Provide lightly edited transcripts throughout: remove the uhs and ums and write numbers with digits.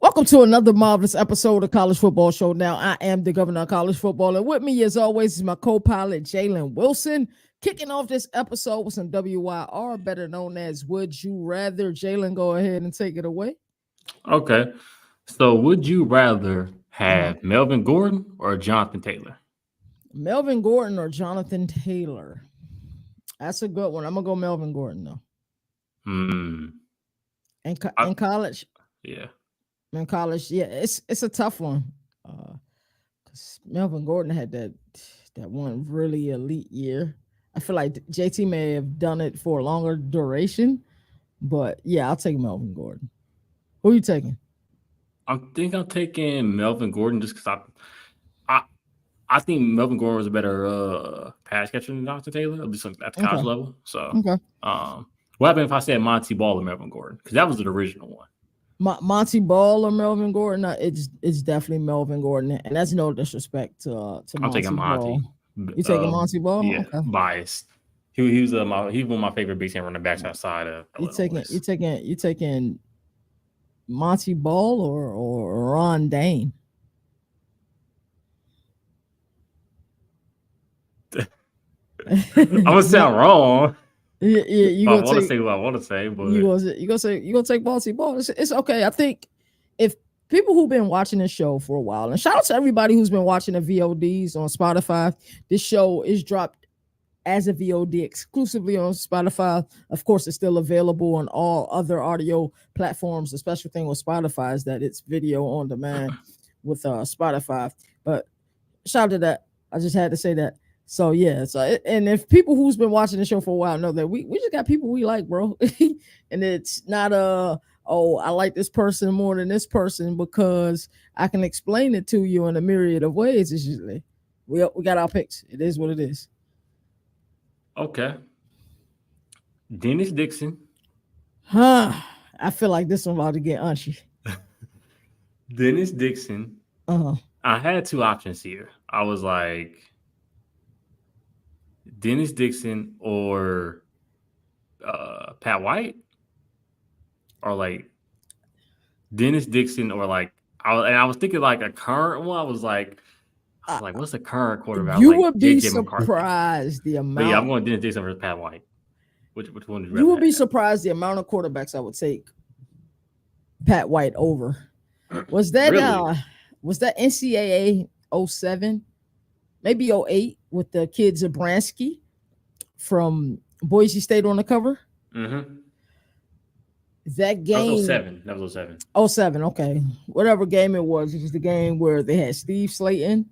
Welcome to another marvelous episode of College Football Showdown. I am the governor of college football, and with me, as always, is my co-pilot Jalen Wilson. Kicking off this episode with some WYR, better known as Would You Rather. Jalen, go ahead and take it away. Okay. So would you rather Uh-huh. have Melvin Gordon or Jonathan Taylor? Melvin Gordon or Jonathan Taylor? That's a good one. I'm gonna go Melvin Gordon though. Hmm. In, I, in college, yeah. yeah, it's a tough one. Cause Melvin Gordon had that one really elite year. I feel like JT may have done it for a longer duration, but yeah, I'll take Melvin Gordon. Who are you taking? I think I'm taking Melvin Gordon just because I I think Melvin Gordon was a better pass catcher than Jonathan Taylor, at least at the college Okay, level. So, okay. um, what happened if I said Monty Ball or Melvin Gordon? Because that was the original one. Monty Ball or Melvin Gordon? It's definitely Melvin Gordon, and that's no disrespect to I'm taking Monty Ball. Monty. You taking Monty Ball? Yeah, Okay. biased. He was he's one of my favorite Big Ten running backs outside of You taking Illinois. you taking Monty Ball or Ron Dane? I'm gonna sound wrong. Yeah, you I gonna want to take say what I want to say, you but gonna you gonna say you gonna take Monty Ball. It's okay. I think if people who've been watching this show for a while, and shout out to everybody who's been watching the VODs on Spotify. This show is dropped as a VOD exclusively on Spotify. Of course, it's still available on all other audio platforms. The special thing with Spotify is that it's video on demand with Spotify. But shout out to that. I just had to say that. So yeah, and if people who's been watching the show for a while know that we just got people we like, bro. And it's not oh, I like this person more than this person because I can explain it to you in a myriad of ways. It's usually we got our picks. It is what it is. okay. Dennis Dixon. Huh. I feel like this one about to get unchy. Dennis Dixon. Uh-huh. I had two options here. I was like Dennis Dixon or Pat White, or like Dennis Dixon or like I was thinking like a current one. I Uh, was like, what's the current quarterback? I was you like would be JJ McCarthy. surprised the But yeah, I'm amount. going Dennis Dixon versus Pat White. Which one would you You rather would be surprised the amount of quarterbacks I would take Pat White over. have? Was that Really? NCAA '07, maybe '08 with the kid Zabransky from Boise State on the cover? Mm-hmm. That That was game '07. That was '07. '07, okay. Whatever game it was the game where they had Steve Slayton,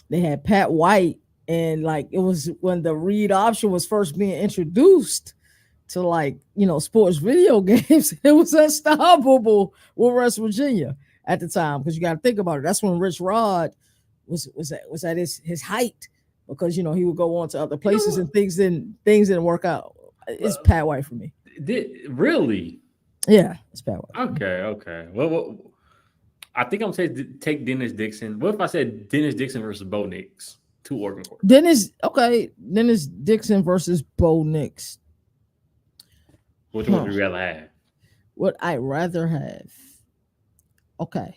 they had Pat White, and like it was when the read option was first being introduced to sports video games. It was unstoppable with West Virginia at the time because you got to think about it. That's when Rich Rod was at his height because he would go on to other You know places what? and things didn't work out. It's Uh, Pat White for me. really? Yeah, it's Pat White for me. Okay, okay. Well, I think I'm saying take Dennis Dixon. What if I said Dennis Dixon versus Bo Nix, two Oregon quarterbacks? Dennis Dixon versus Bo Nix. Which one would Huh. you rather have? What I rather have. Okay.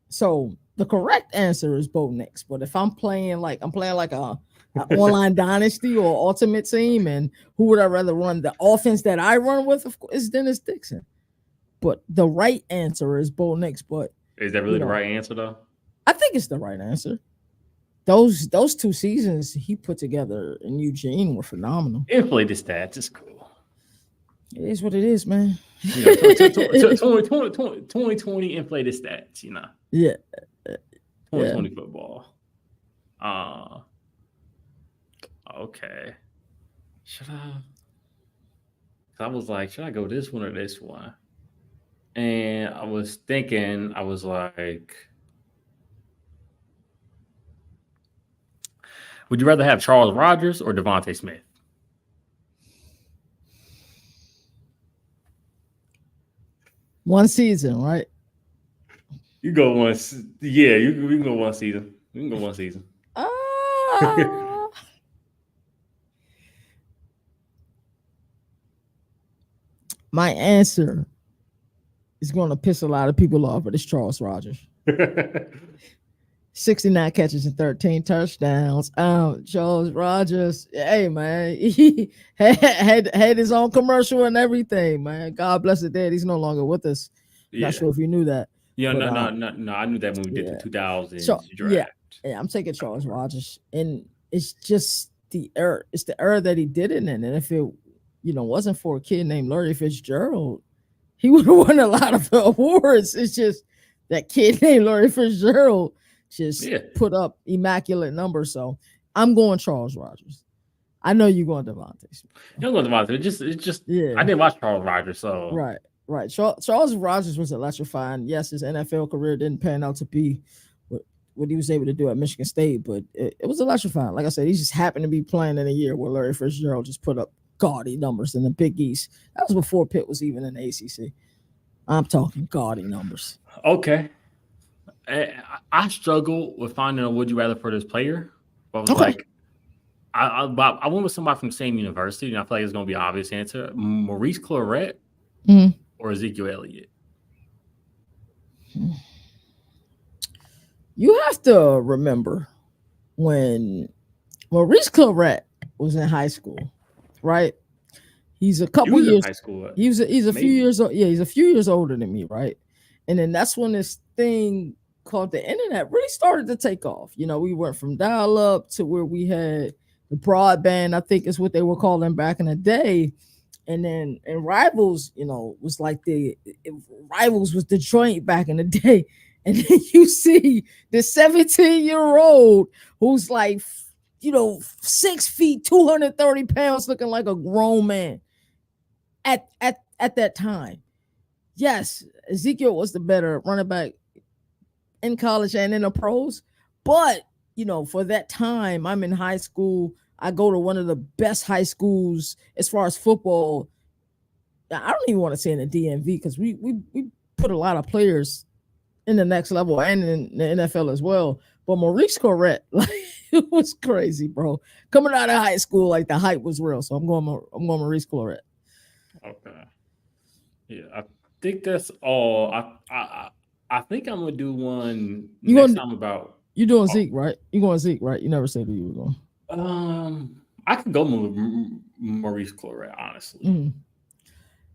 So the correct answer is Bo Nix. But if I'm playing like a online dynasty or ultimate team, and who would I rather run? The offense that I run with, of course, is Dennis Dixon. But the right answer is Bo Nix. But Is that you really the know, right answer though? I think it's the right answer. Those 2 seasons he put together in Eugene were phenomenal. Inflated stats is cool. It is what it is, man. 2020 inflated stats. Yeah, 2020 yeah. football. Uh, okay. Should I? 'Cause I was like, should I go this one or this one? And I was thinking, I was like, would you rather have Charles Rogers or Devontae Smith? One season, right? You go one, yeah. We can go one season. We can go one season. Ah, my answer is going to piss a lot of people off, but it's Charles Rogers. 69 catches and 13 touchdowns. Charles Rogers, hey man, he had his own commercial and everything, man. God bless the dead. He's no longer with us. Yeah. Not sure if you knew that. Yeah, but, no. I knew that when we did the 2000s yeah, draft. yeah, I'm taking Charles Rogers, and it's just the era. It's the era that he did it in, and if it, wasn't for a kid named Larry Fitzgerald, he would have won a lot of awards. It's just that kid named Larry Fitzgerald just put up immaculate numbers. So I'm going Charles Rogers. I know you're going Devontae. You're going Devontae. It's just I didn't watch Charles Rogers, so right. Charles Rogers was electrifying. Yes, his NFL career didn't pan out to be what he was able to do at Michigan State, but it was electrifying. Like I said, he just happened to be playing in a year where Larry Fitzgerald just put up gaudy numbers in the Big East. That was before Pitt was even in the ACC. I'm talking gaudy numbers. Okay. I struggle with finding a would you rather for this player, but I was like, I went with somebody from the same university, and I feel like it's going to be an obvious answer: Maurice Clarett or Ezekiel Elliott. You have to remember when Maurice Clarett was in high school, right? He's a couple years. High school. He's a few years old. Yeah, he's a few years older than me, right? And then that's when this thing called the internet really started to take off. We went from dial-up to where we had the broadband, I think is what they were calling back in the day. And then Rivals, was like Rivals was the joint back in the day. And then you see the 17-year-old who's like, 6 feet, 230 pounds, looking like a grown man at that time. Yes, Ezekiel was the better running back in college and in the pros. But, for that time, I'm in high school. I go to one of the best high schools as far as football. I don't even want to say in the DMV because we put a lot of players in the next level and in the NFL as well. But Maurice Clarett, it was crazy, bro. Coming out of high school, the hype was real. So I'm going Maurice Clarett. Okay. Yeah, I think that's all. I think I'm gonna do one next time about. You're doing Zeke, right? You're going Zeke, right? You never said who you were going. I could go Maurice Clarett, honestly.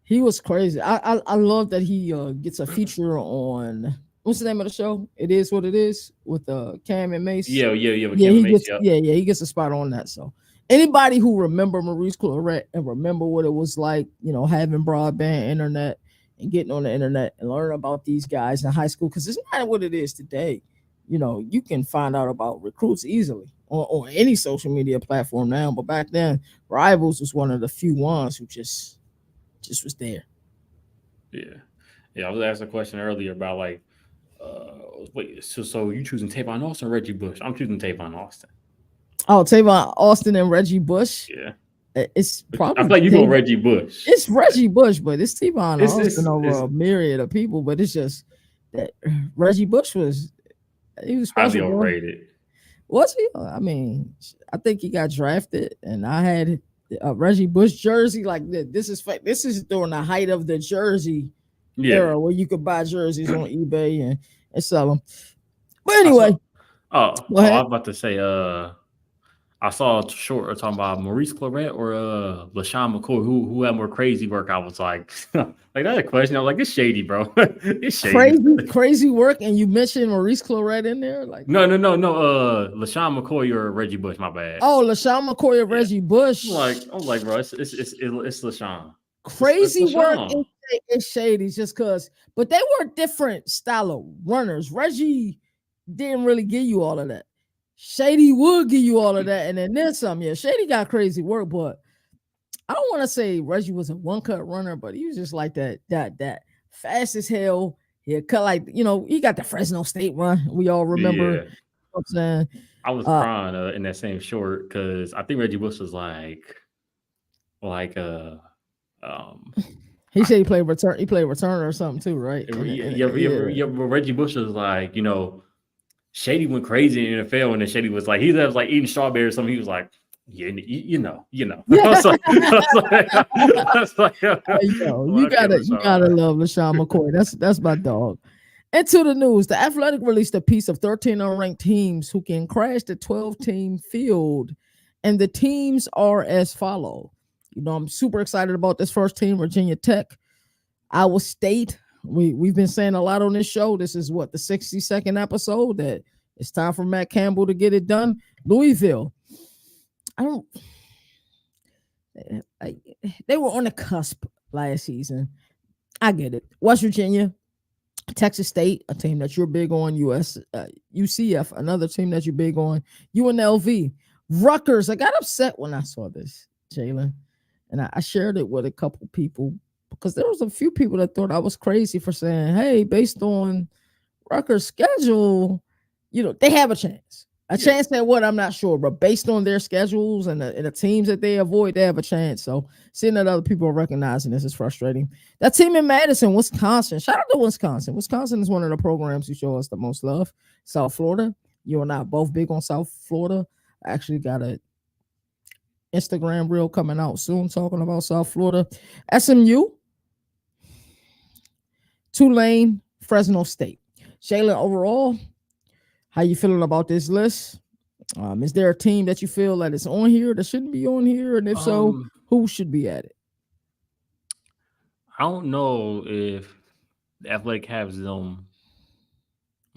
He was crazy. I love that he gets a feature on what's the name of the show? It Is What It Is with Cam and Mace. Yeah. With Cam and Mace, he gets a spot on that. So anybody who remember Maurice Clarett and remember what it was like, having broadband internet and getting on the internet and learning about these guys in high school, because it's not what it is today. You can find out about recruits easily on any social media platform now. But back then, Rivals was one of the few ones who just was there. Yeah. I was asked a question earlier about wait, so you choosing Tavon Austin or Reggie Bush? I'm choosing Tavon Austin. Oh, Tavon Austin and Reggie Bush. Yeah. It's probably. I feel like you go Reggie Bush. It's Reggie Bush, but it's Tavon Austin over a myriad of people. But it's just that Reggie Bush was highly overrated. Was he? I mean, I think he got drafted, and I had a Reggie Bush jersey. This is during the height of the jersey era where you could buy jerseys on eBay and sell them. But anyway, I was about to say, I saw a short talking about Maurice Clarett or LaShawn McCoy, who had more crazy work. I was like, that's a question. I was like, it's shady, bro. It's shady. Crazy work, and you mentioned Maurice Clarett in there, no. LaShawn McCoy or Reggie Bush. My bad. Oh, LaShawn McCoy or Reggie Bush. I'm like, bro, it's LaShawn. Crazy it's work is shady, just because. But they were different style of runners. Reggie didn't really give you all of that. Shady would give you all of that, and then there's some. Yeah, Shady got crazy work, but I don't want to say Reggie was a one-cut runner, but he was just like that fast as hell. He cut he got the Fresno State run. We all remember. Yeah. You know what I'm saying? I was crying in that same short because I think Reggie Bush was he said he played return. He played returner or something too, right? But Reggie Bush was Shady went crazy in the NFL, and then Shady was he was eating strawberries or something. He was like, Yeah, you know. I Yeah. was like, Yo, well, okay, you Rashawn, gotta all right. love LaShawn McCoy. That's my dog. Into the news, the Athletic released a piece of 13 unranked teams who can crash the 12-team field, and the teams are as follow. I'm super excited about this first team: Virginia Tech, Iowa State. We've been saying a lot on this show. This is what, the 62nd episode, that it's time for Matt Campbell to get it done. Louisville. I don't. I, they were on the cusp last season. I get it. West Virginia, Texas State, a team that you're big on. UCF, another team that you're big on. UNLV, Rutgers. I got upset when I saw this, Jalen, and I shared it with a couple people because there was a few people that thought I was crazy for saying, "Hey, based on Rutgers' schedule, they have a chance." A chance that what, I'm not sure, but based on their schedules and the teams that they avoid, they have a chance. So seeing that other people are recognizing this is frustrating. That team in Madison, Wisconsin. Shout out to Wisconsin. Wisconsin is one of the programs who show us the most love. South Florida. You and I are both big on South Florida. I actually got a Instagram reel coming out soon talking about South Florida. SMU, Tulane, Fresno State. Jalen, overall, how you feeling about this list? Is there a team that you feel that is on here that shouldn't be on here? And if so, who should be at it? I don't know if the Athletic has them.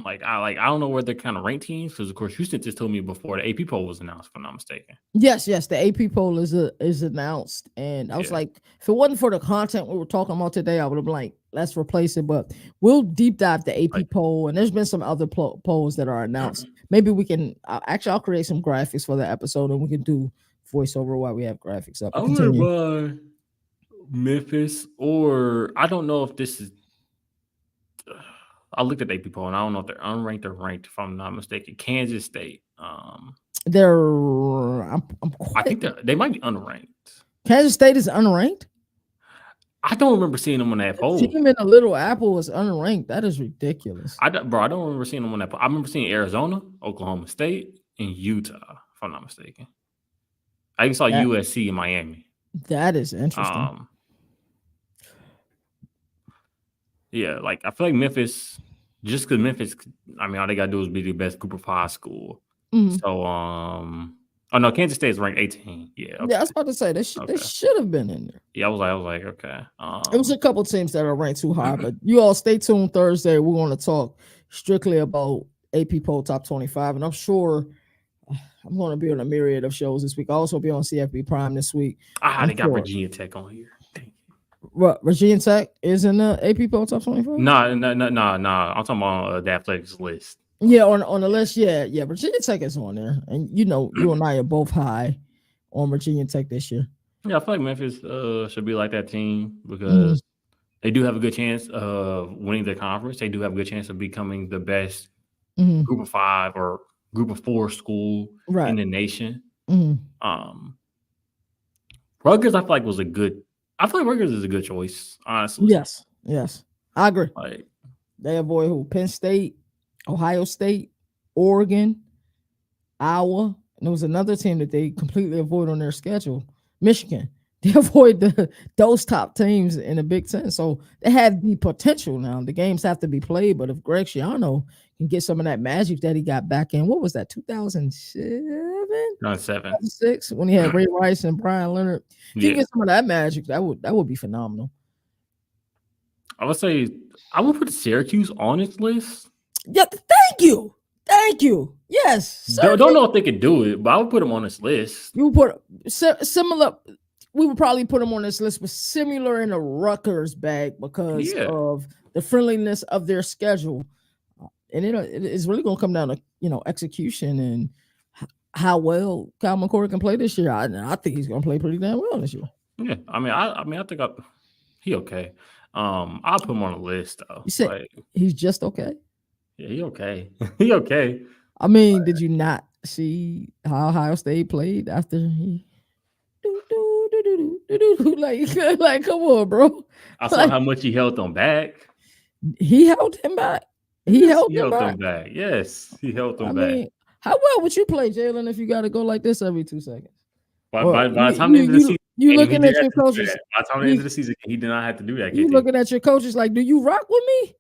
I don't know where they're kind of ranked teams, because of course Houston just told me before the AP poll was announced, if I'm not mistaken. Yes, the AP poll is announced, and I was like, if it wasn't for the content we were talking about today, I would have been like, let's replace it. But we'll deep dive the AP poll, and there's been some other polls that are announced. Maybe we can I'll create some graphics for the episode, and we can do voiceover while we have graphics up. I would buy Memphis, or I don't know if this is. I looked at the AP poll, and I don't know if they're unranked or ranked, if I'm not mistaken. Kansas State. I think they might be unranked. Kansas State is unranked? I don't remember seeing them on that poll. Team in the Little Apple is unranked. That is ridiculous. I don't remember seeing them on that poll. I remember seeing Arizona, Oklahoma State, and Utah, if I'm not mistaken. I even saw USC in Miami. That is interesting. Yeah, I feel like Memphis, just because Memphis, all they got to do is be the best Group of 5 school. Mm-hmm. So, no, Kansas State is ranked 18. Yeah, okay. Yeah, I was about to say they should have been in there. Yeah, I was like, okay. It was a couple teams that are ranked too high, but you all stay tuned Thursday. We're going to talk strictly about AP poll top 25, and I'm sure I'm going to be on a myriad of shows this week. I'll also be on CFB Prime this week. They got Virginia Tech on here. What, Virginia Tech is in the AP poll top 25? No. I'm talking about the Athletics list. Yeah, on the list, yeah. Virginia Tech is on there, and you and I are both high on Virginia Tech this year. Yeah, I feel like Memphis should be like that team, because they do have a good chance of winning the conference. They do have a good chance of becoming the best Group of 5 or Group of 4 school in the nation. Rutgers, I feel like Rutgers is a good choice, honestly. Yes, I agree. They avoid who? Penn State, Ohio State, Oregon, Iowa, and there was another team that they completely avoid on their schedule, Michigan. They avoid those top teams in the Big Ten, so they have the potential now. The games have to be played, but if Greg Schiano can get some of that magic that he got back in, what was that, 2007? 2006, when he had Ray Rice and Brian Leonard. If you get some of that magic, that would be phenomenal. I would say I would put Syracuse on its list. Yeah, thank you. Yes. Don't know if they could do it, but I would put them on this list. You would put similar. We would probably put them on this list, but similar in a Rutgers bag because of the friendliness of their schedule, and it's really going to come down to execution and how well Kyle McCord can play this year. I think he's going to play pretty damn well this year. Yeah, I think he okay. I'll put him on the list though. You said he's just okay. Yeah, he okay. He okay. Did you not see how Ohio State played after he? Like, come on, bro. I saw how much he held them back. He held him back. He held them back. Yes, he held them back. How well would you play, Jalen, if you got to go like this every 2 seconds? By the time the end of the season, you he looking did at your have to do coaches. that. By the time the end of the season, he did not have to do that. You KT. looking at your coaches like, do you rock with me?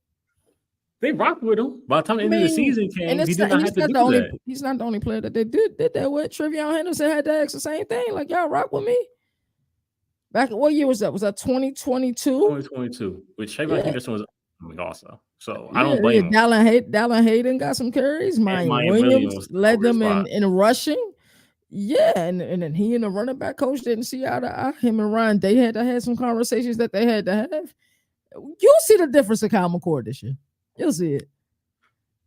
They rocked with him. By the time the end of the season came, he did not have to do that. He's not the only player that they did that with. Trevion Henderson had to ask the same thing. Like, y'all rock with me? Back what year was that? Was that 2022? 2022. Which Trevion Henderson was also. So I don't blame him. Dallin Hayden got some carries. Mike Williams led them in rushing. Yeah, and then he and the running back coach didn't see eye to eye. Him and Ryan, they had to have some conversations that they had to have. You'll see the difference in Kyle McCord this year. You'll see it.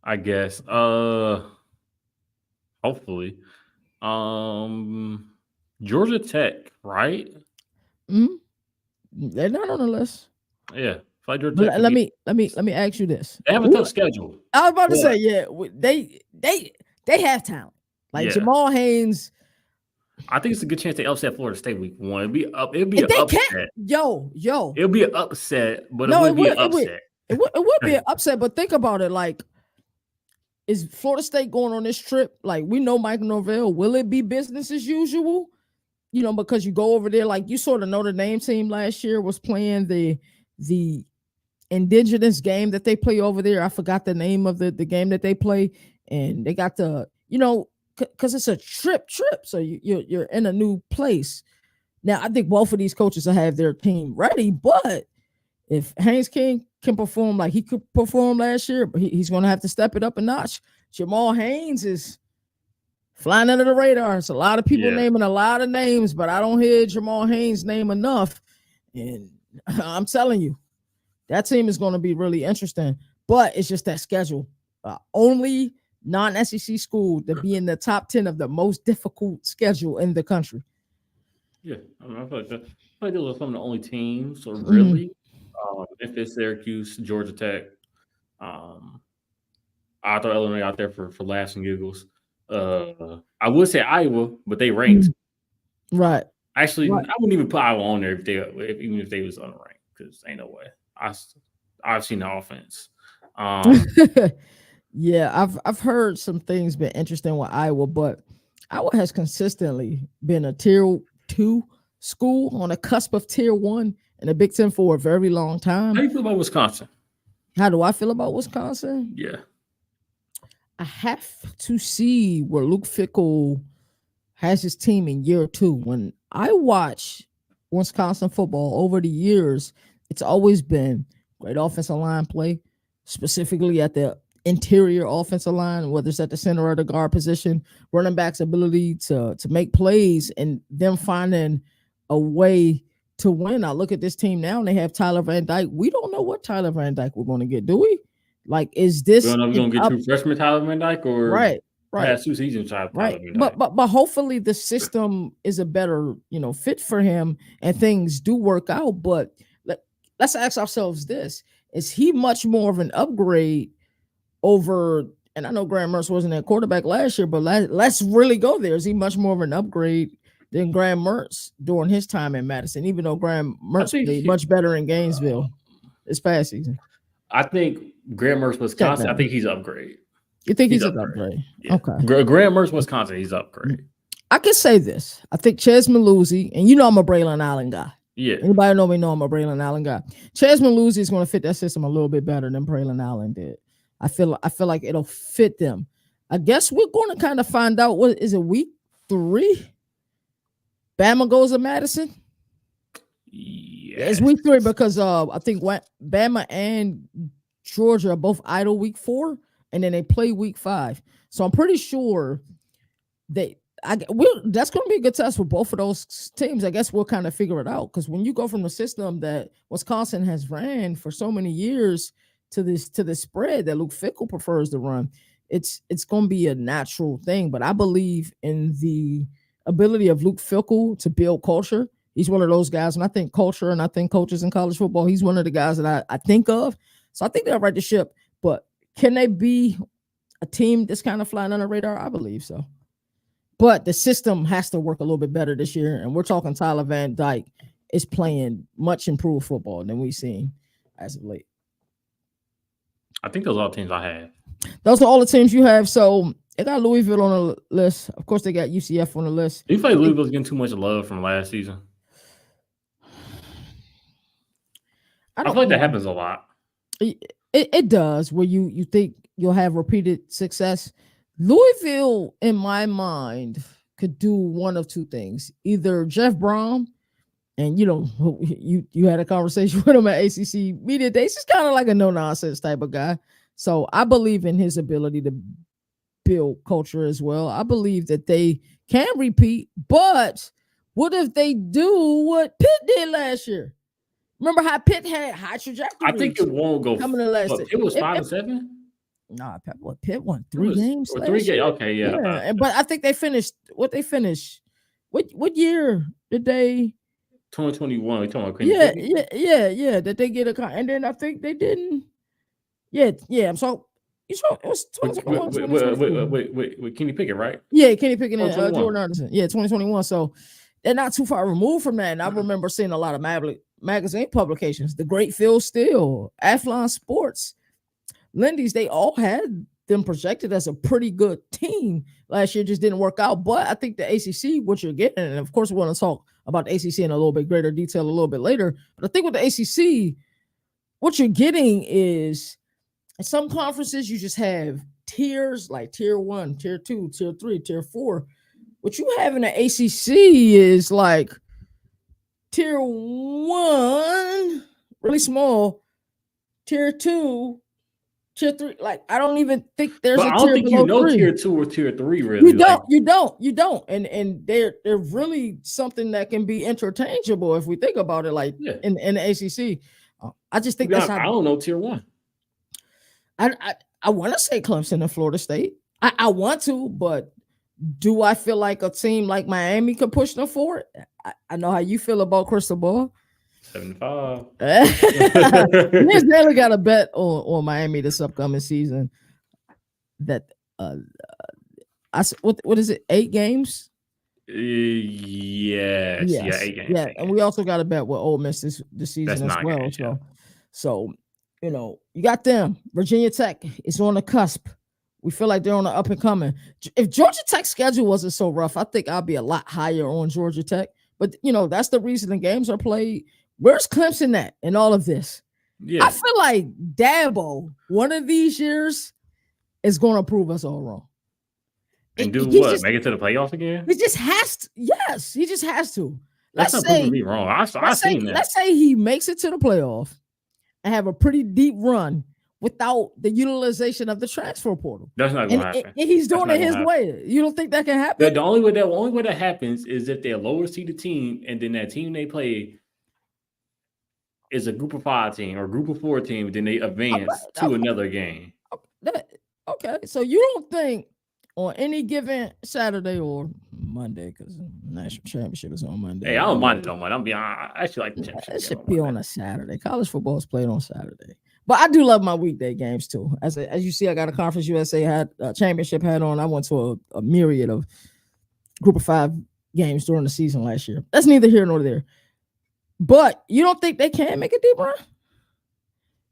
I guess. Hopefully. Georgia Tech, right? They're not on the list. Yeah. Let me ask you this. They have a tough schedule. I was about to say, they have talent. Like Jamal Haynes. I think it's a good chance they upset Florida State week 1. It'd be an upset. Yo. It'll be an upset, but it would be an upset. It would be an upset, but think about it. Like, is Florida State going on this trip? Like, we know Mike Norvell. Will it be business as usual? You know, because you go over there, like you saw the Notre Dame team last year was playing the indigenous game that they play over there. I forgot the name of the game that they play, and they got the, you know, because it's a trip. So you're in a new place. Now, I think both of these coaches will have their team ready, but if Haynes King can perform like he could perform last year, but he's going to have to step it up a notch. Jamal Haynes is flying under the radar. It's a lot of people naming a lot of names, but I don't hear Jamal Haynes' name enough. And I'm telling you, that team is going to be really interesting. But it's just that schedule. Only non-SEC school to be in the top 10 of the most difficult schedule in the country. Yeah, I mean, I feel like those are some of the only teams. So really, Memphis, Syracuse, Georgia Tech. I throw Illinois out there for laughs and giggles. I would say Iowa, but they ranked. Right. Actually, I wouldn't even put Iowa on there even if they was unranked, because ain't no way. I've seen the offense. Yeah, I've heard some things been interesting with Iowa, but Iowa has consistently been a tier 2 school on the cusp of tier 1 in the Big Ten for a very long time. How do you feel about Wisconsin? How do I feel about Wisconsin? Yeah. I have to see where Luke Fickell has his team in year 2. When I watch Wisconsin football over the years, it's always been great offensive line play, specifically at the interior offensive line, whether it's at the center or the guard position, running backs' ability to make plays and them finding a way to win. I look at this team now and they have Tyler Van Dyke. We don't know what Tyler Van Dyke we're going to get, do we? Like, is this? We don't know if we're going to get true freshman Tyler Van Dyke or right. past 2 seasons Tyler Van Dyke. But hopefully the system is a better, fit for him and things do work out. But let's ask ourselves this. Is he much more of an upgrade over, and I know Graham Mertz wasn't at quarterback last year, but let's really go there. Is he much more of an upgrade than Graham Mertz during his time in Madison, even though Graham Mertz played much better in Gainesville this past season? I think Graham Mertz, Wisconsin, I think he's an upgrade. You think he's an upgrade? Yeah. Okay. Graham Mertz, Wisconsin, he's an upgrade. I can say this. I think Ches Maluzzi, and I'm a Braylon Allen guy. Yeah. Anybody know me know I'm a Braylon Allen guy. Ches Maluzzi is going to fit that system a little bit better than Braylon Allen did. I feel like it'll fit them. I guess we're going to kind of find out. What is it, week 3? Bama goes to Madison. Yeah, it's week 3 because I think Bama and Georgia are both idle week 4, and then they play week 5. So I'm pretty sure that's going to be a good test for both of those teams. I guess we'll kind of figure it out, because when you go from the system that Wisconsin has ran for so many years to the spread that Luke Fickell prefers to run, it's going to be a natural thing. But I believe in the ability of Luke Fickell to build culture. He's one of those guys, and I think culture and I think coaches in college football, he's one of the guys that I think of. So I think they'll right the ship. But can they be a team that's kind of flying on the radar? I believe so. But the system has to work a little bit better this year. And we're talking Tyler Van Dyke is playing much improved football than we've seen as of late. I think those are all the teams I have. Those are all the teams you have. So They got Louisville on the list. Of course, they got UCF on the list. You feel like Louisville's getting too much love from last season? I feel like that happens a lot. It does, where you think you'll have repeated success. Louisville, in my mind, could do one of two things. Either Jeff Brom, and you had a conversation with him at ACC Media Days. He's kind of like a no-nonsense type of guy. So I believe in his ability to build culture as well. I believe that they can repeat, but what if they do what Pitt did last year? Remember how Pitt had high trajectory? I think it won't go. Coming to last. It was 5-7. Nah, Pitt won 3 games. Or 3 games. Okay, yeah. But I think they finished. What they finished? What year did they? 2021. We talking about yeah. That they get and then I think they didn't. Yeah. So it was 2021. Wait, Kenny Pickett, right? Yeah, Kenny Pickett and Jordan Anderson. Yeah, 2021. So they're not too far removed from that. And I remember seeing a lot of magazine publications, The Great Phil Steele, Athlon Sports, Lindy's, they all had them projected as a pretty good team last year. Just didn't work out. But I think the ACC, what you're getting, and of course we want to talk about the ACC in a little bit greater detail a little bit later, but I think with the ACC, what you're getting is in some conferences you just have tiers like tier 1, tier 2, tier 3, tier 4. What you have in the ACC is like tier 1, really small, tier 2, tier 3. Like I don't even think there's a tier below 3. I don't think tier 2 or tier 3 really. You don't. And they're really something that can be interchangeable if we think about it. Like in the ACC, I just think I don't know tier 1. I want to say Clemson and Florida State. I want to, but do I feel like a team like Miami could push them forward? I know how you feel about Crystal Ball. 75. Miss Daly got a bet on Miami this upcoming season. That what is it? 8 games? Yes. Yeah, 8 games. Yeah, and we also got a bet with Ole Miss this season as well. Games, so you got them. Virginia Tech is on the cusp. We feel like they're on the up and coming. If Georgia Tech's schedule wasn't so rough, I think I'd be a lot higher on Georgia Tech. But that's the reason the games are played. Where's Clemson at in all of this? Yeah. I feel like Dabo, one of these years, is going to prove us all wrong. And do what? Make it to the playoffs again? He just has to. Yes, he just has to. That's not proving me wrong. I've seen that. Let's say he makes it to the playoff and have a pretty deep run without the utilization of the transfer portal. That's not going to happen. And he's doing it his way. You don't think that can happen? The only way that happens is if they're a lower seeded team, and then that team they play is a group of 5 team or group of 4 team, then they advance to another game. Okay, so you don't think on any given Saturday or Monday, because the national championship is on Monday. Hey, I don't mind it on Monday. I'm being honest. I actually like the championship. It should be on a Saturday. College football is played on Saturday. But I do love my weekday games too. As you see, I got a Conference USA championship hat on. I went to a myriad of group of 5 games during the season last year. That's neither here nor there. But you don't think they can make a deep run?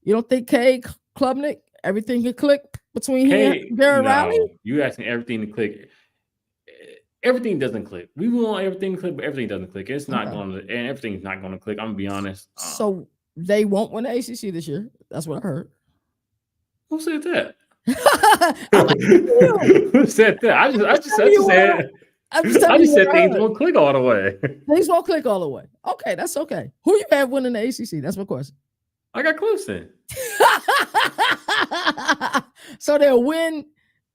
You don't think K, Klubnik, everything can click between him and Garrett Riley? You asking everything to click. Everything doesn't click. We want everything to click, but everything doesn't click. It's not going to, and everything's not going to click. I'm going to be honest. So they won't win the ACC this year. That's what I heard. Who said that? Who said that? I just said things won't click all the way. Things won't click all the way. Okay, that's okay. Who you have winning the ACC? That's my question. I got Clemson. So they'll win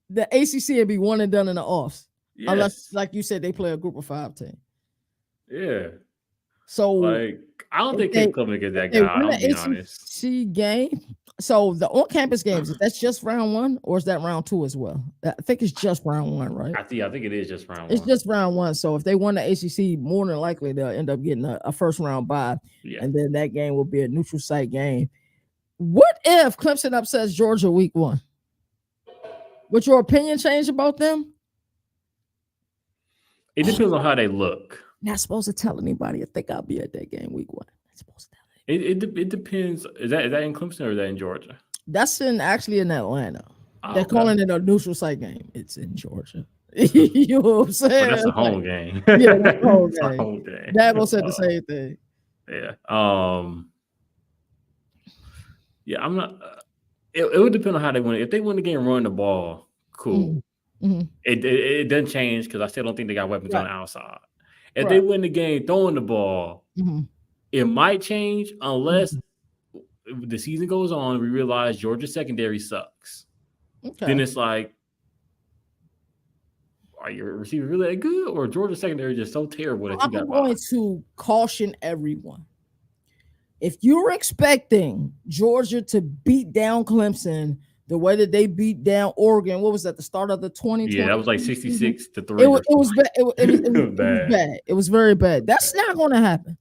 the ACC and be one and done in the offs. Yes. Unless, like you said, they play a group of 5 team. Yeah. So I don't think Clemson get that guy. I'll be honest. Game. So the on-campus games, that's just round 1, or is that round 2 as well? I think it's just round 1, right? I think it is just round 1. It's just round 1. So if they won the ACC, more than likely they'll end up getting a first round bye, and then that game will be a neutral site game. What if Clemson upsets Georgia week 1? Would your opinion change about them? It depends on how they look. Not supposed to tell anybody. I think I'll be at that game week 1. Not supposed to tell it depends. Is that in Clemson or is that in Georgia? That's actually in Atlanta. They're okay. calling it a neutral site game. It's in Georgia. You know what I'm But saying? that's a Like, home game. yeah, that's the whole It's a game. home game. Dabo said the same thing. Yeah. Yeah. I'm not. It would depend on how they win. If they win the game running the ball, cool. Mm-hmm. It doesn't change because I still don't think they got weapons on Right. the outside. If they Right. win the game throwing the ball, Mm-hmm. it might change unless the season goes on. We realize Georgia's secondary sucks. Okay. Then it's like, are your receivers really that good, or Georgia's secondary just so terrible that you I'm got going to caution everyone. If you're expecting Georgia to beat down Clemson the way that they beat down Oregon, what was that? The start of the 2020 Yeah, that was like season? 66-3. It was bad. It was bad. bad. It was very bad. That's not going to happen.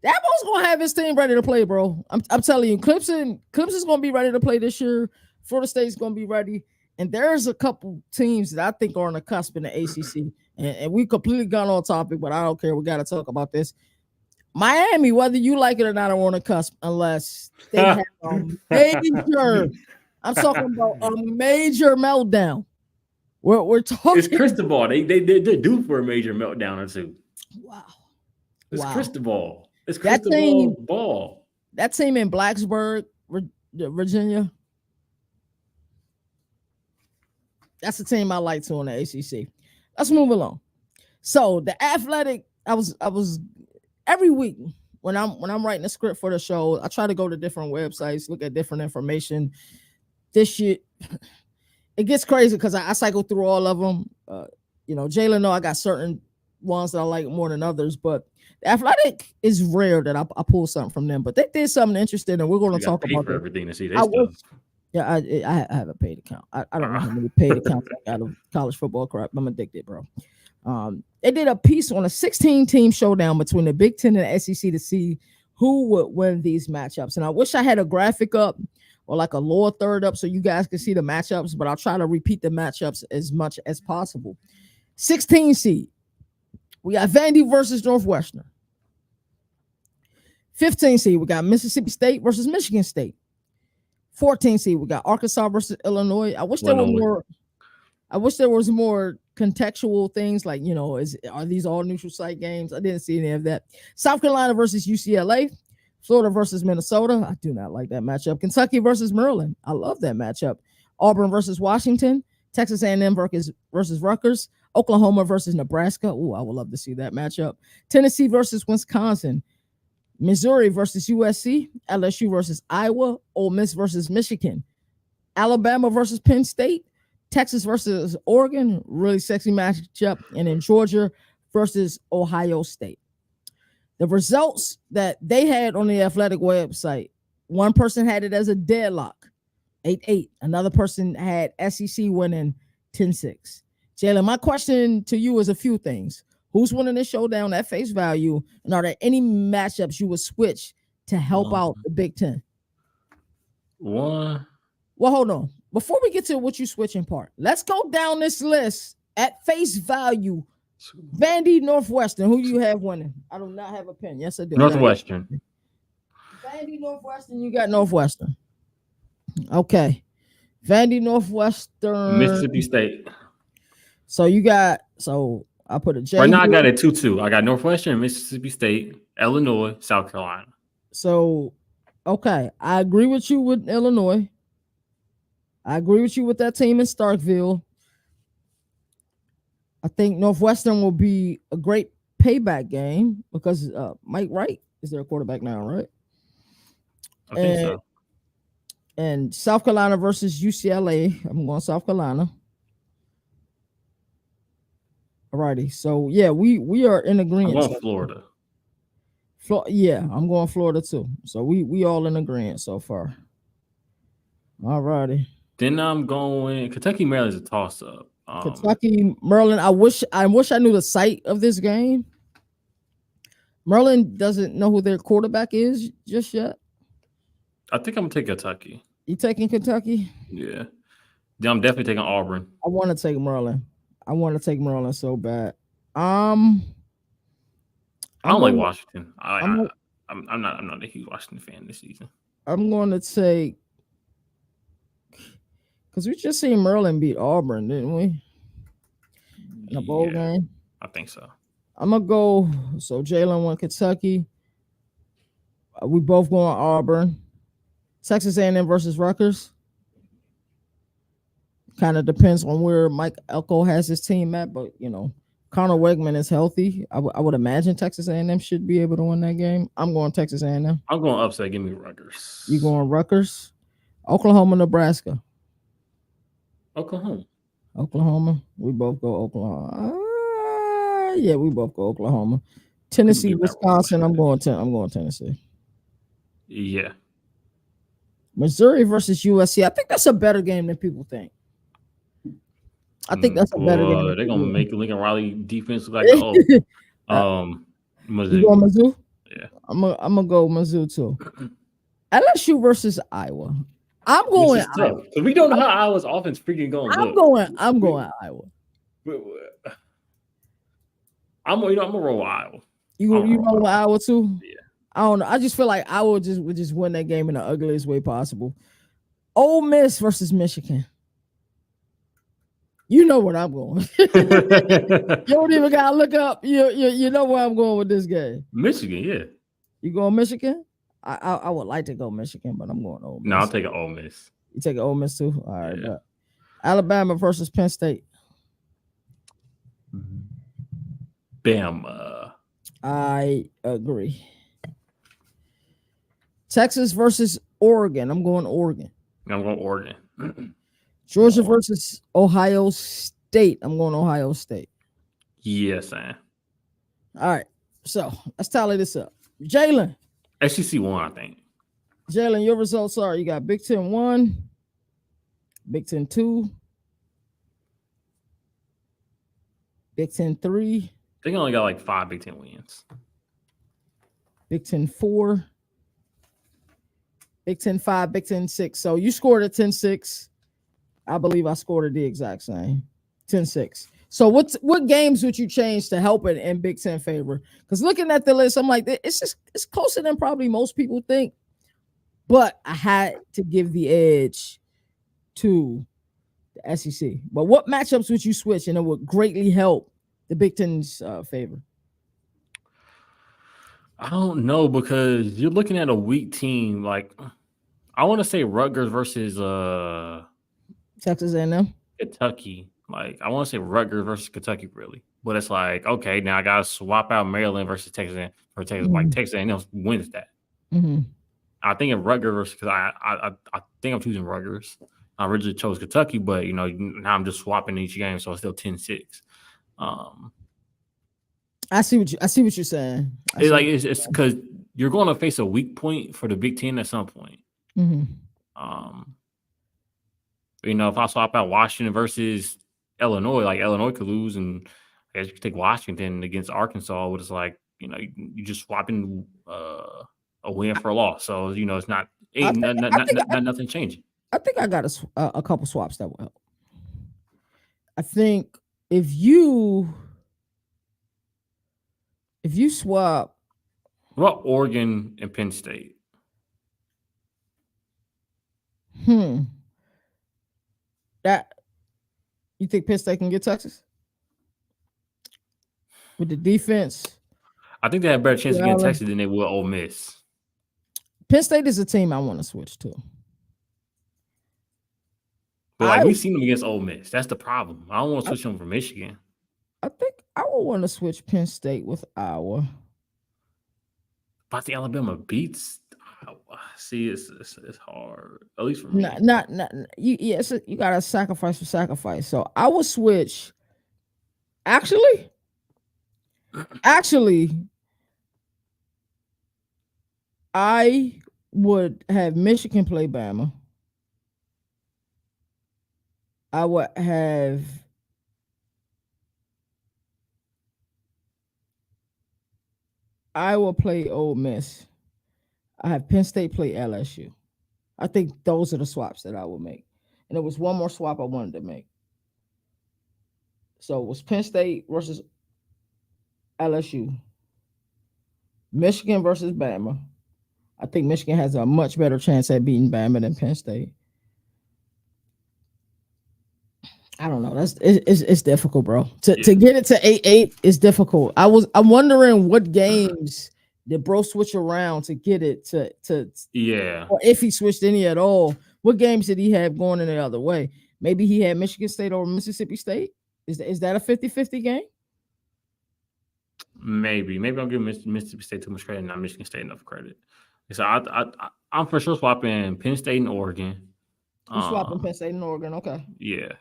Dabo's going to have his team ready to play, bro. I'm telling you, Clemson's going to be ready to play this year. Florida State's going to be ready. And there's a couple teams that I think are on the cusp in the ACC. And we completely gone on topic, but I don't care. We got to talk about this. Miami, whether you like it or not, are on the cusp unless they have a major, I'm talking about a major meltdown. We're talking. It's Cristobal. They're due for a major meltdown or two. Wow. It's Cristobal. It's That Cristobal ball. That team in Blacksburg, Virginia. That's the team I like to on the ACC. Let's move along. So the Athletic, I was every week when I'm writing a script for the show, I try to go to different websites, look at different information. This shit, it gets crazy because I cycle through all of them. Jalen know I got certain ones that I like more than others, but the Athletic is rare that I pull something from them. But they did something interesting, and we're going to talk about for everything to see this stuff. Yeah, I have a paid account. I don't know how many paid accounts I got of college football crap. I'm addicted, bro. They did a piece on a 16-team showdown between the Big Ten and the SEC to see who would win these matchups. And I wish I had a graphic up or like a lower third up so you guys can see the matchups, but I'll try to repeat the matchups as much as possible. 16 seed. We got Vandy versus Northwestern. 15 seed. We got Mississippi State versus Michigan State. 14 seed. We got Arkansas versus Illinois. I wish there was more contextual things like, are these all neutral site games? I didn't see any of that. South Carolina versus UCLA. Florida versus Minnesota. I do not like that matchup. Kentucky versus Maryland. I love that matchup. Auburn versus Washington. Texas A&M versus Rutgers. Oklahoma versus Nebraska. Ooh, I would love to see that matchup. Tennessee versus Wisconsin. Missouri versus USC. LSU versus Iowa. Ole Miss versus Michigan. Alabama versus Penn State. Texas versus Oregon. Really sexy matchup. And then Georgia versus Ohio State. The results that they had on the Athletic website, one person had it as a deadlock, 8-8. Another person had SEC winning 10-6. Jalen, my question to you is a few things. Who's winning this showdown at face value? And are there any matchups you would switch to help out the Big Ten? One. Well, hold on. Before we get to what you switching part, let's go down this list at face value. Vandy, Northwestern. Who do you have winning? I do not have a pen. Yes, I do. Northwestern. Vandy, Northwestern. You got Northwestern. Okay. Vandy, Northwestern. Mississippi State. So I put a J. Right now I got a 2-2. I got Northwestern, Mississippi State, Illinois, South Carolina. So, okay. I agree with you with Illinois. I agree with you with that team in Starkville. I think Northwestern will be a great payback game because Mike Wright is their quarterback now, right? I think so. And South Carolina versus UCLA. I'm going South Carolina. Alrighty. So yeah, we are in agreement. I'm going Florida. I'm going Florida too. So we all in agreement so far. Alrighty. Then I'm going Kentucky, Maryland's a toss up. Kentucky, Maryland. I wish I knew the site of this game. Maryland doesn't know who their quarterback is just yet. I think I'm gonna take Kentucky. You taking Kentucky? Yeah. Then I'm definitely taking Auburn. I want to take Maryland. I want to take Maryland so bad. I don't like Washington. I'm not a huge Washington fan this season. I'm going to take. Because we just seen Maryland beat Auburn, didn't we? In a bowl Yeah, game. I think so. I'm gonna go. So Jalen won Kentucky. We both going Auburn. Texas A&M versus Rutgers. Kind of depends on where Mike Elko has his team at, but Connor Wegman is healthy. I would imagine Texas A&M should be able to win that game. I'm going Texas A&M. I'm going upset. Give me Rutgers. You going Rutgers? Oklahoma, Nebraska. Oklahoma. We both go Oklahoma. Yeah, we both go Oklahoma. Tennessee, Wisconsin. I'm going Tennessee. Yeah. Missouri versus USC. I think that's a better game than people think. I think that's a better game. They're gonna make Lincoln Riley defense look like Mizzou. You going Mizzou? Yeah. I'm gonna go Mizzou too. LSU versus Iowa. I'm going Iowa. So we don't know how Iowa's offense freaking going. I'm going Iowa. I'm gonna roll with Iowa. You roll with Iowa too? Yeah. I don't know. I just feel like Iowa would just win that game in the ugliest way possible. Ole Miss versus Michigan. You know what I'm going. You don't even gotta look up. You know where I'm going with this game. Michigan, yeah. You going Michigan? I would like to go Michigan, but I'm going Ole Miss. No, I'll take an Ole Miss. You take an Ole Miss too? All right. Yeah. Alabama versus Penn State. Bama. I agree. Texas versus Oregon. I'm going Oregon. I'm going Oregon. Georgia versus Ohio State. I'm going Ohio State. Yes, man. All right. So let's tally this up. Jalen. SEC 1, I think. Jalen, your results are you got Big Ten 1, Big Ten 2, Big Ten 3. I think I only got like 5 Big Ten wins. Big Ten 4, Big Ten 5, Big Ten 6. So you scored a 10-6. I believe I scored the exact same 10-6. So what games would you change to help it in Big Ten favor? Because looking at the list, I'm like, it's closer than probably most people think. But I had to give the edge to the SEC. But what matchups would you switch and it would greatly help the Big Ten's favor? I don't know because you're looking at a weak team. Like, I want to say Rutgers versus Texas A&M, Kentucky. Like, I want to say Rutgers versus Kentucky, really. But it's like, okay, now I got to swap out Maryland versus Texas A&M. Mm-hmm. Like, Texas A&M wins that. Mm-hmm. I think in Rutgers, because I think I'm choosing Rutgers. I originally chose Kentucky, but, now I'm just swapping each game, so it's still 10-6. I see what you're saying. It's because you're going to face a weak point for the Big Ten at some point. Mm-hmm. If I swap out Washington versus Illinois, like Illinois could lose, and I guess you could take Washington against Arkansas, but it's like, you just swapping a win for a loss. So, it's not nothing changing. I think I got a couple swaps that will help. I think if you swap. What about Oregon and Penn State? That you think Penn State can get Texas with the defense? I think they have a better chance of getting Texas than they will Ole Miss. Penn State is a team I want to switch to. But we've seen them against Ole Miss. That's the problem. I don't want to switch them from Michigan. I think I would want to switch Penn State with Iowa. But the Alabama beats Iowa. See, it's hard. At least for me. You gotta sacrifice for sacrifice. So I would switch. Actually, I would have Michigan play Bama. I would have Iowa play Ole Miss. I have Penn State play LSU. I think those are the swaps that I would make. And there was one more swap I wanted to make. So it was Penn State versus LSU. Michigan versus Bama. I think Michigan has a much better chance at beating Bama than Penn State. I don't know. It's difficult, bro. Yeah, To get it to 8-8 is difficult. I'm wondering what games did bro switch around to get it to yeah, or if he switched any at all. What games did he have going in the other way? Maybe he had Michigan State over Mississippi State. Is that a 50-50 game? maybe I'll give Mississippi State too much credit, and not Michigan State enough credit. So I'm for sure swapping Penn State and Oregon. You swapping Um, Penn State and Oregon. Okay. yeah.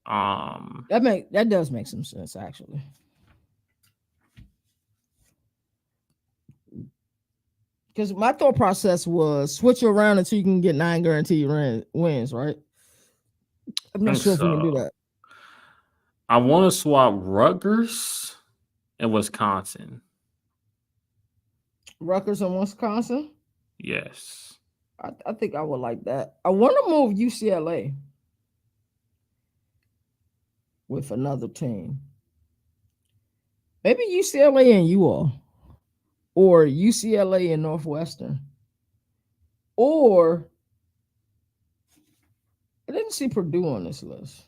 Um, That does make some sense actually. Because my thought process was switch around until you can get 9 guaranteed wins, right? I'm I not think sure if we can do so. that. I want to swap Rutgers and Wisconsin. Rutgers and Wisconsin. Yes. I think I would like that. I want to move UCLA with another team. Maybe UCLA and you all, or UCLA and Northwestern, or I didn't see Purdue on this list.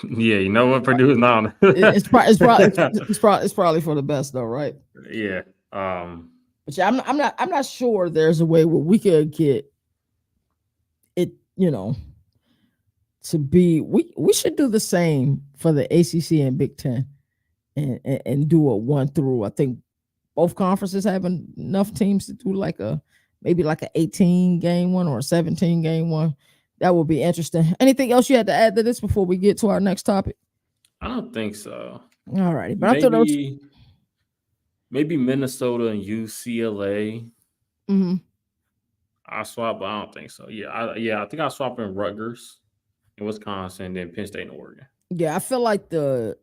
Yeah, you know what Purdue is now. It's probably for the best though, right? Yeah. But yeah, I'm not sure there's a way where we could get it, to be we should do the same for the ACC and Big Ten and do a 1 through. I think both conferences have enough teams to do like a maybe like an 18 game one or a 17 game one. That would be interesting. Anything else you had to add to this before we get to our next topic? I don't think so. All righty, but I thought that was. Maybe Minnesota and UCLA. Mm-hmm. I swap, but I don't think so. I think I swap in Rutgers and Wisconsin, then Penn State and Oregon. Yeah, I feel like the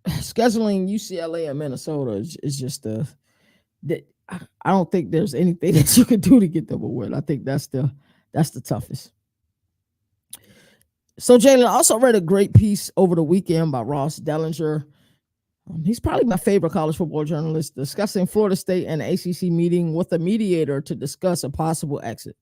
scheduling UCLA and Minnesota is just that I don't think there's anything that you can do to get them a win. I think that's the toughest. So Jalen, I also read a great piece over the weekend by Ross Dellinger. He's probably my favorite college football journalist, discussing Florida State and ACC meeting with a mediator to discuss a possible exit.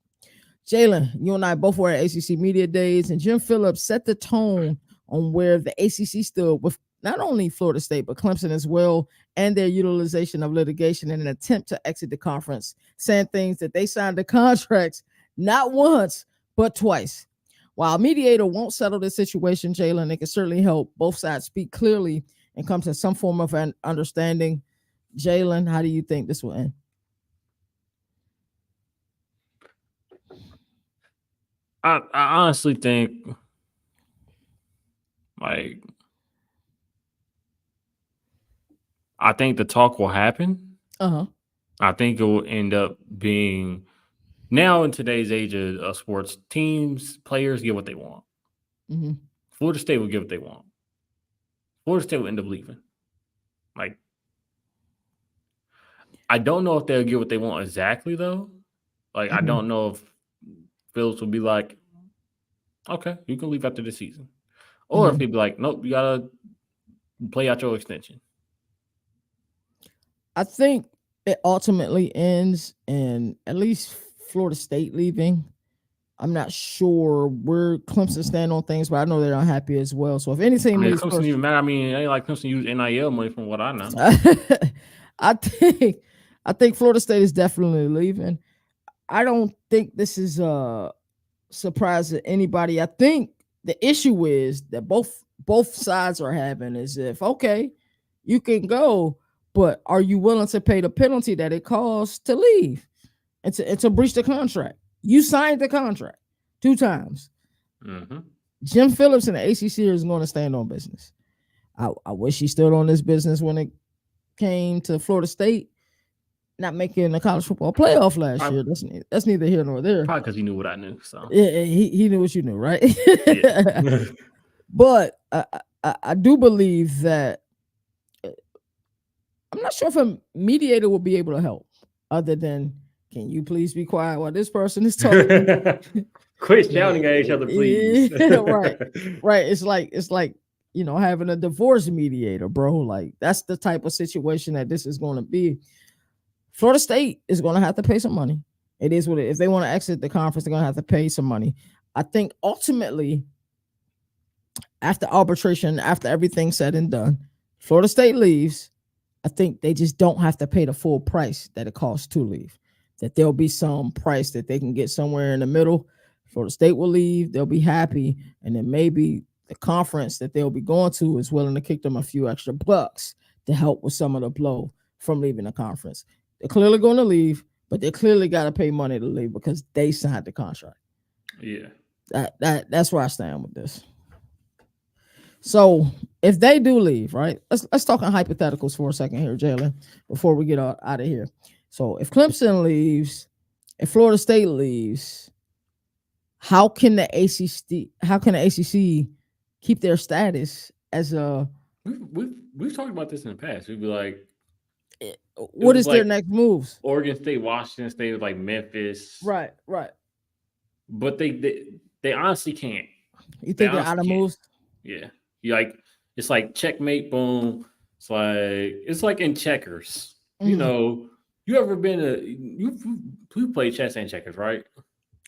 Jalen, you and I both were at ACC Media Days, and Jim Phillips set the tone on where the ACC stood with not only Florida State, but Clemson as well, and their utilization of litigation in an attempt to exit the conference, saying things that they signed the contracts not once, but twice. While a mediator won't settle the situation, Jalen, it can certainly help both sides speak clearly and come to some form of an understanding. Jalen, how do you think this will end? I honestly think, like, I think the talk will happen. I think it will end up being, now in today's age of sports, teams, players get what they want. Mm-hmm. Florida State will get what they want. Florida State will end up leaving. Like, I don't know if they'll get what they want exactly, though. Like, I don't know if Phillips will be like, okay, you can leave after the season. Or if he'd be like, nope, you got to play out your extension. I think it ultimately ends in at least Florida State leaving. I'm not sure where Clemson stand on things, but I know they're not happy as well. So if anything, Clemson even matter. I mean, it ain't like Clemson use NIL money from what I know. I think Florida State is definitely leaving. I don't think this is a surprise to anybody. I think the issue is that both sides are having is if okay, you can go, but are you willing to pay the penalty that it costs to leave and to breach the contract? You signed the contract 2 times. Mm-hmm. Jim Phillips and the ACC is going to stand on business. I wish he stood on this business when it came to Florida State not making the college football playoff last year. That's neither here nor there. Probably because he knew what I knew. So yeah, he knew what you knew, right? Yeah. But I do believe that I'm not sure if a mediator will be able to help other than, can you please be quiet while this person is talking? Quit shouting at each other, please. Right. It's like having a divorce mediator, bro. Like that's the type of situation that this is going to be. Florida State is going to have to pay some money. It is what it is. If they want to exit the conference, they're going to have to pay some money. I think ultimately, after arbitration, after everything's said and done, Florida State leaves. I think they just don't have to pay the full price that it costs to leave. That there'll be some price that they can get somewhere in the middle. Florida State will leave, they'll be happy, and then maybe the conference that they'll be going to is willing to kick them a few extra bucks to help with some of the blow from leaving the conference. They're clearly going to leave, but they clearly got to pay money to leave because they signed the contract. Yeah. That's where I stand with this. So if they do leave, right? Let's talk on hypotheticals for a second here, Jalen, before we get out of here. So if Clemson leaves, if Florida State leaves, how can the ACC keep their status as a? We've talked about this in the past. We'd be like, what is their next moves? Oregon State, Washington State, like Memphis, right. But they honestly can't. You think they're out of moves? Yeah. It's like checkmate, boom. It's like in checkers. Mm-hmm. You know, you ever been you play chess and checkers, right?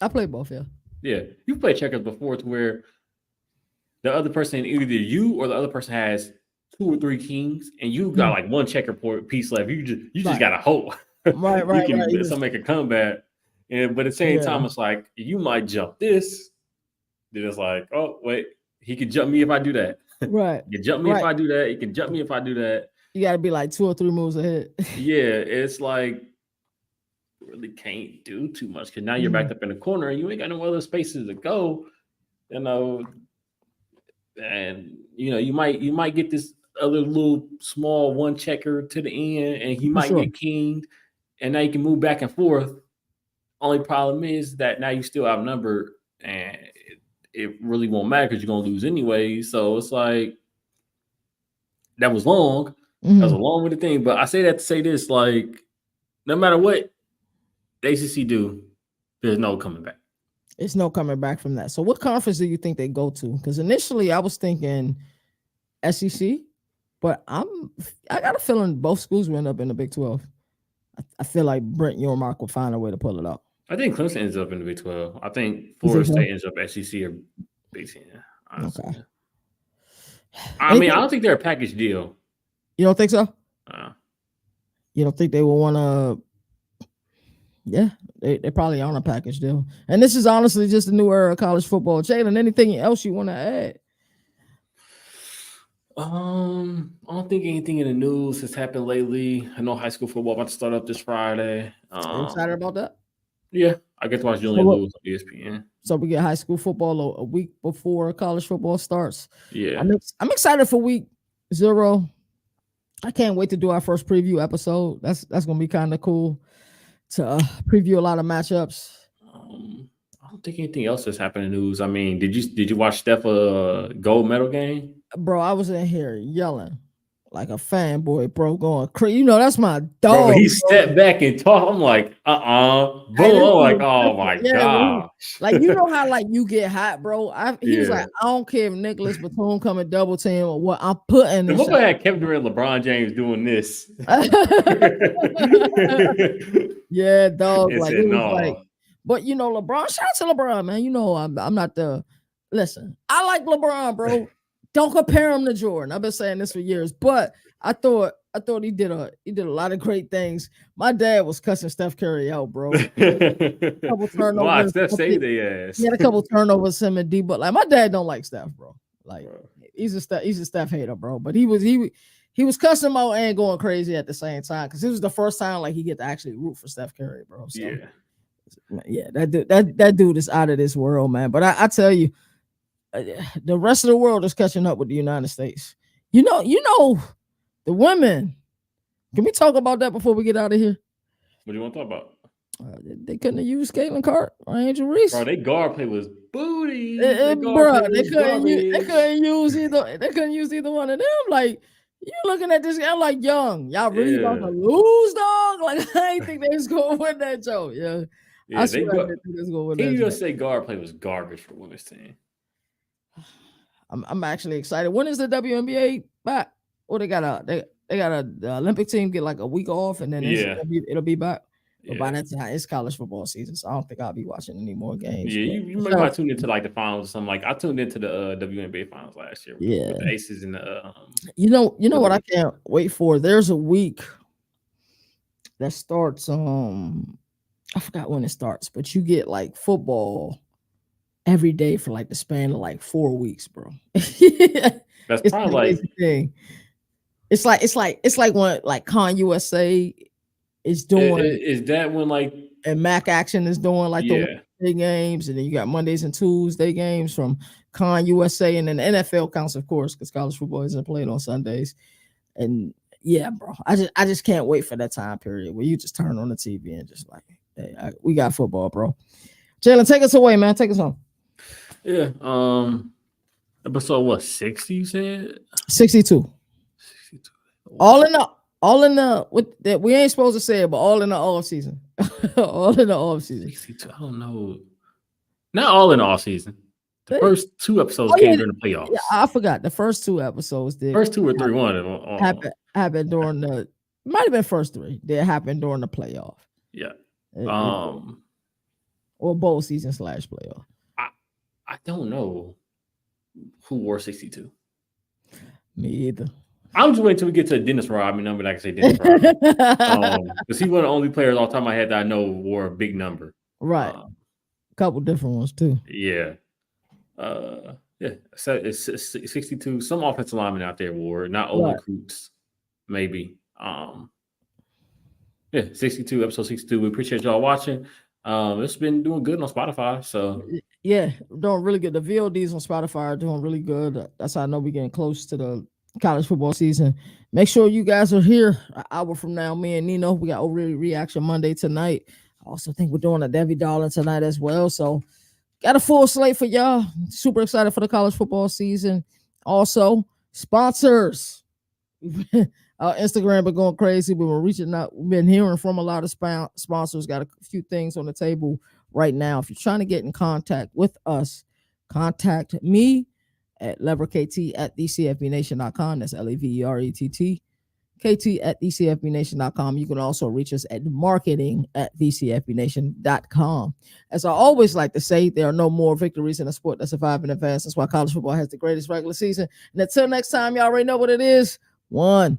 I play both, yeah. Yeah. You played checkers before to where the other person, either you or the other person, has 2 or 3 kings, and you got like one checker piece left. You just gotta hope. Right. You can make a comeback. But at the same time, it's like you might jump this. Then it's like, oh wait. He can jump me if I do that. Right. He can jump me if I do that. He can jump me if I do that. You got to be like 2 or 3 moves ahead. Yeah, it's like really can't do too much because now you're backed up in the corner and you ain't got no other spaces to go. You know, and you might get this other little small one checker to the end, and he might get kinged, and now you can move back and forth. Only problem is that now you still outnumbered, and it really won't matter because you're gonna lose anyway. So it's like that was long. That was a long-winded thing. But I say that to say this: like, no matter what the ACC do, there's no coming back. It's no coming back from that. So, what conference do you think they go to? Because initially, I was thinking SEC, but I got a feeling both schools will end up in the Big 12. I feel like Brent Yormark will find a way to pull it out. I think Clemson ends up in the Big 12. I think Florida State ends up SEC or Big 10. Honestly. Okay. I don't think they're a package deal. You don't think so? You don't think they will want to? Yeah, they probably aren't a package deal. And this is honestly just a new era of college football. Jalen, anything else you want to add? I don't think anything in the news has happened lately. I know high school football about to start up this Friday. Are you excited about that? Yeah, I get to watch Julian Lewis on ESPN. So we get high school football a week before college football starts. Yeah, I'm excited for week 0. I can't wait to do our first preview episode. That's gonna be kind of cool to preview a lot of matchups. I don't think anything else has happened in the news. I mean, did you watch Steph gold medal game? Bro, I was in here yelling like a fanboy, bro, going crazy. You know, that's my dog. Bro, he stepped back and talked. I'm like, boom. I'm like, oh my god. Like, you know how like you get hot, bro. He was like, I don't care if Nicholas Batum come and double team or what. I'm putting. The look at Kevin Durant, LeBron James doing this. Yeah, dog. Like, it was like, but you know, LeBron. Shout out to LeBron, man. You know, I'm not the. Listen, I like LeBron, bro. Don't compare him to Jordan. I've been saying this for years, but I thought he did a lot of great things. My dad was cussing Steph Curry out, bro. Couple turnovers. Why Steph saved their ass? He had a couple turnovers, him and D, but like my dad don't like Steph, bro. Like he's a Steph hater, bro. But he was cussing him out and going crazy at the same time because it was the first time like he get to actually root for Steph Curry, bro. So, yeah, that dude is out of this world, man. But I tell you. The rest of the world is catching up with the United States. You know, the women. Can we talk about that before we get out of here? What do you want to talk about? They couldn't have used Caitlin Clark or Angel Reese. Bro, they guard play was booty. Bro, they couldn't use either one of them. Like, you looking at this guy like, young, y'all really about to lose, dog. Like, I didn't think they was going to win that joke. Yeah, I swear I didn't think they was going to win that joke. USA guard play was garbage for women's team. I'm actually excited. When is the WNBA back? Or they got a the Olympic team get like a week off and then it'll be back. But by that time, it's college football season, so I don't think I'll be watching any more games. Yeah, But you might tune into like the finals or something. Like I tuned into the WNBA finals last year with the Aces and the you know what I can't wait for. There's a week that starts. I forgot when it starts, but you get like football every day for like the span of like 4 weeks, bro. That's It's probably an like amazing thing. It's like when like Con USA is doing is that when like and Mac Action is doing like the yeah. Wednesday games, and then you got Mondays and Tuesday games from Con USA, and then the NFL counts, of course, because college football isn't played on Sundays. And yeah, bro, I just can't wait for that time period where you just turn on the TV and just like, hey, we got football, bro. Jalen, take us away, man. Take us home. Yeah. Episode what, 60 you said? 62. 62. All in the with that we ain't supposed to say it, but all in the off season. All in the off season. 62. I don't know. Not all in the off season. The first 2 episodes came during the playoffs. Yeah, I forgot. The first 2 episodes did. First 2 or 3, one of them. Happened during the might have been first 3. That happened during the playoff. Yeah. Or bowl season / playoff. I don't know who wore 62. Me either. I'm just waiting until we get to Dennis Rodman number. I can say Dennis Rodman. Because he was the only player off the top of my head that I know wore a big number. Right. A couple different ones too. Yeah. Yeah. So it's 62. Some offensive linemen out there wore it, not Olin Coots, maybe. Yeah, 62, episode 62. We appreciate y'all watching. It's been doing good on Spotify. So yeah, doing really good. The VODs on Spotify are doing really good. That's how I know we're getting close to the college football season. Make sure you guys are here an hour from now. Me and Nino, we got Overreaction Monday tonight. I also think we're doing a Debbie Darling tonight as well. So got a full slate for y'all. Super excited for the college football season. Also, sponsors. Our Instagram been going crazy. We've been reaching out. We've been hearing from a lot of sponsors. Got a few things on the table right now. If you're trying to get in contact with us, contact me at leverkt@thecfbnation.com. That's LEVERETT KT@thecfbnation.com. You can also reach us at marketing@thecfbnation.com. As I always like to say, there are no more victories in a sport that survive and advance. That's why college football has the greatest regular season. And until next time, you already know what it is. 1